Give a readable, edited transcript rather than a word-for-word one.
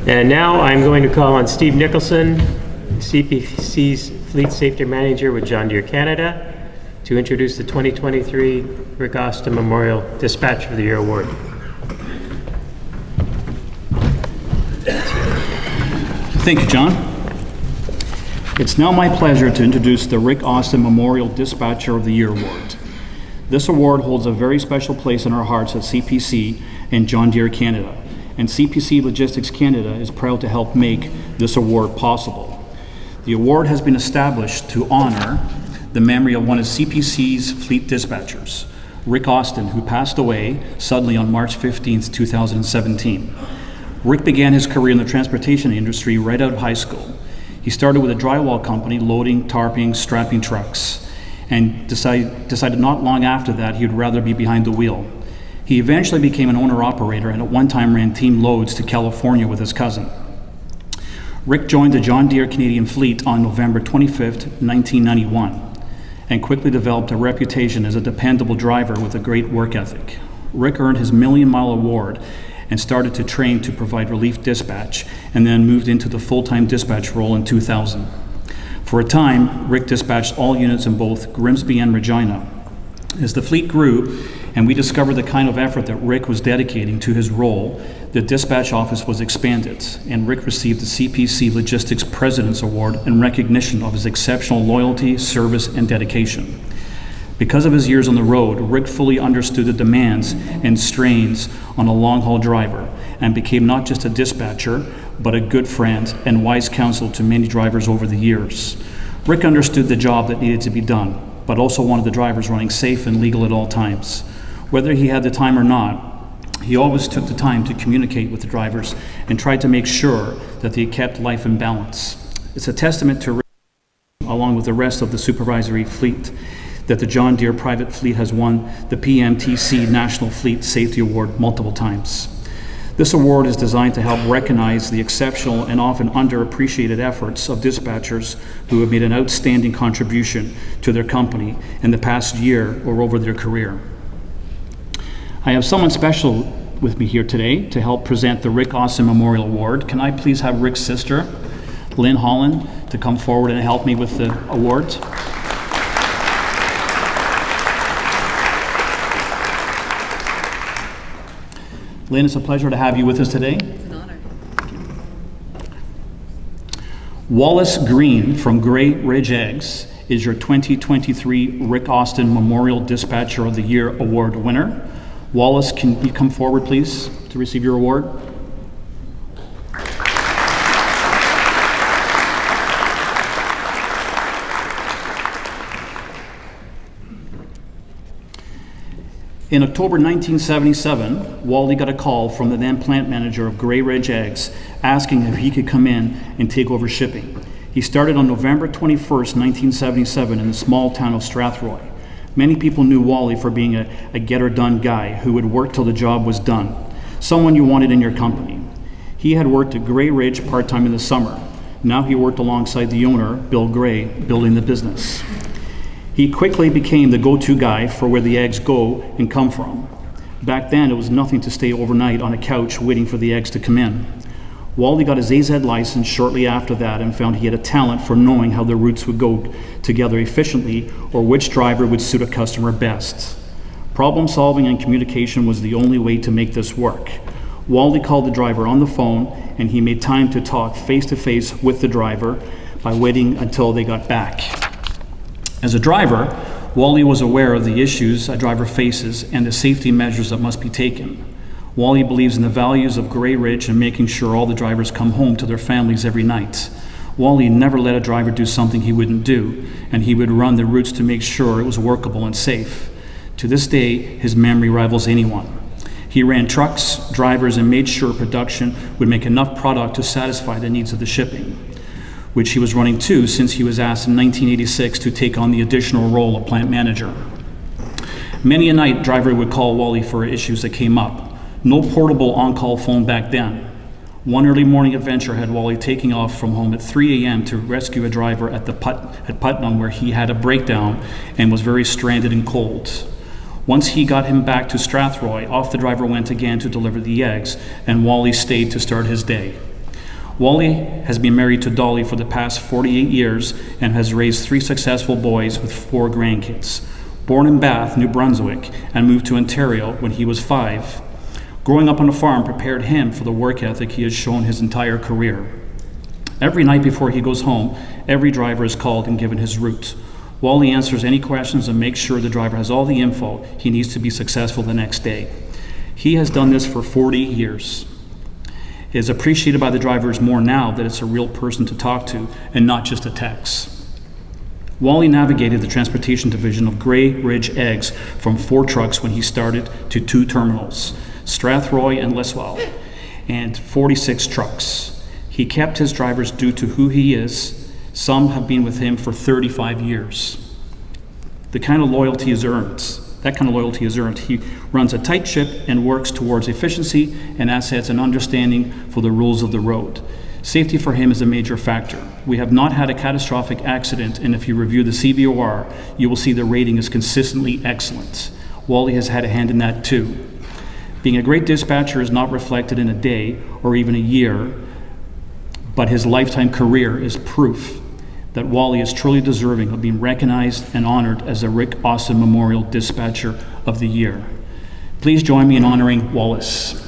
And now I'm going to call on Steve Nicholson, CPC's Fleet Safety Manager with John Deere Canada, to introduce the 2023 Rick Austin Memorial Dispatcher of the Year Award. Thank you, John. It's now my pleasure to introduce the Rick Austin Memorial Dispatcher of the Year Award. This award holds a very special place in our hearts at CPC and John Deere Canada, and CPC Logistics Canada is proud to help make this award possible. The award has been established to honor the memory of one of CPC's fleet dispatchers, Rick Austin, who passed away suddenly on March 15th, 2017. Rick began his career in the transportation industry right out of high school. He started with a drywall company loading, tarping, strapping trucks, and decided not long after that he would rather be behind the wheel. He eventually became an owner-operator and at one time ran team loads to California with his cousin. Rick joined the John Deere Canadian fleet on November 25th, 1991, and quickly developed a reputation as a dependable driver with a great work ethic. Rick earned his Million Mile Award and started to train to provide relief dispatch, and then moved into the full-time dispatch role in 2000. For a time, Rick dispatched all units in both Grimsby and Regina. As the fleet grew, and we discovered the kind of effort that Rick was dedicating to his role, the dispatch office was expanded, and Rick received the CPC Logistics President's Award in recognition of his exceptional loyalty, service, and dedication. Because of his years on the road, Rick fully understood the demands and strains on a long-haul driver, and became not just a dispatcher, but a good friend and wise counsel to many drivers over the years. Rick understood the job that needed to be done, but also wanted the drivers running safe and legal at all times. Whether he had the time or not, he always took the time to communicate with the drivers and tried to make sure that they kept life in balance. It's a testament to Rick, along with the rest of the supervisory fleet, that the John Deere private fleet has won the PMTC National Fleet Safety Award multiple times. This award is designed to help recognize the exceptional and often underappreciated efforts of dispatchers who have made an outstanding contribution to their company in the past year or over their career. I have someone special with me here today to help present the Rick Austin Memorial Award. Can I please have Rick's sister, Lynn Holland, to come forward and help me with the award? Lynn, it's a pleasure to have you with us today. It's an honor. Wallace Green from Grey Ridge Eggs is your 2023 Rick Austin Memorial Dispatcher of the Year Award winner. Wallace, can you come forward, please, to receive your award? In October 1977, Wally got a call from the then plant manager of Grey Ridge Eggs asking if he could come in and take over shipping. He started on November 21st, 1977 in the small town of Strathroy. Many people knew Wally for being a get-her-done guy who would work till the job was done, someone you wanted in your company. He had worked at Grey Ridge part-time in the summer. Now he worked alongside the owner, Bill Gray, building the business. He quickly became the go-to guy for where the eggs go and come from. Back then, it was nothing to stay overnight on a couch waiting for the eggs to come in. Wally got his AZ license shortly after that and found he had a talent for knowing how the routes would go together efficiently or which driver would suit a customer best. Problem solving and communication was the only way to make this work. Wally called the driver on the phone and he made time to talk face-to-face with the driver by waiting until they got back. As a driver, Wally was aware of the issues a driver faces and the safety measures that must be taken. Wally believes in the values of Grey Ridge and making sure all the drivers come home to their families every night. Wally never let a driver do something he wouldn't do, and he would run the routes to make sure it was workable and safe. To this day, his memory rivals anyone. He ran trucks, drivers, and made sure production would make enough product to satisfy the needs of the shipping, which he was running too since he was asked in 1986 to take on the additional role of plant manager. Many a night, driver would call Wally for issues that came up. No portable on-call phone back then. One early morning adventure had Wally taking off from home at 3 a.m. to rescue a driver at Putnam where he had a breakdown and was very stranded and cold. Once he got him back to Strathroy, off the driver went again to deliver the eggs, and Wally stayed to start his day. Wally has been married to Dolly for the past 48 years and has raised 3 successful boys with 4 grandkids. Born in Bath, New Brunswick, and moved to Ontario when he was 5. Growing up on a farm prepared him for the work ethic he has shown his entire career. Every night before he goes home, every driver is called and given his route. Wally answers any questions and makes sure the driver has all the info he needs to be successful the next day. He has done this for 40 years. It is appreciated by the drivers more now that it's a real person to talk to and not just a text. Wally navigated the transportation division of Grey Ridge Eggs from 4 trucks when he started to 2 terminals, Strathroy and Liswell, and 46 trucks. He kept his drivers due to who he is. Some have been with him for 35 years. That kind of loyalty is earned. He runs a tight ship and works towards efficiency and assets and understanding for the rules of the road. Safety for him is a major factor. We have not had a catastrophic accident, and if you review the CVOR, you will see the rating is consistently excellent. Wally has had a hand in that too. Being a great dispatcher is not reflected in a day or even a year, but his lifetime career is proof that Wally is truly deserving of being recognized and honored as the Rick Austin Memorial Dispatcher of the Year. Please join me in honoring Wallace.